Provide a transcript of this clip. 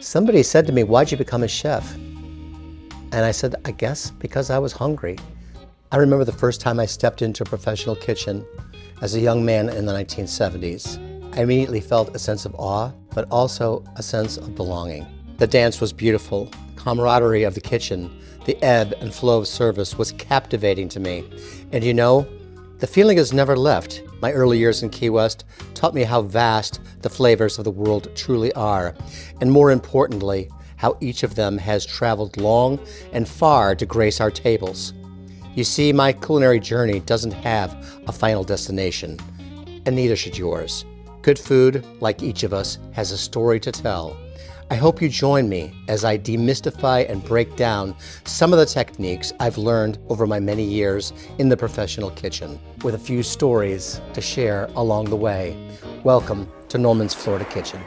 Somebody said to me, "Why'd you become a chef?" And I said, "I guess because I was hungry." I remember the first time I stepped into a professional kitchen as a young man in the 1970s. I immediately felt a sense of awe, but also a sense of belonging. The dance was beautiful. The camaraderie of the kitchen, the ebb and flow of service was captivating to me. And you know, the feeling has never left. My early years in Key West taught me how vast the flavors of the world truly are, and more importantly, how each of them has traveled long and far to grace our tables. You see, my culinary journey doesn't have a final destination, and neither should yours. Good food, like each of us, has a story to tell. I hope you join me as I demystify and break down some of the techniques I've learned over my many years in the professional kitchen, with a few stories to share along the way. Welcome to Norman's Florida Kitchen.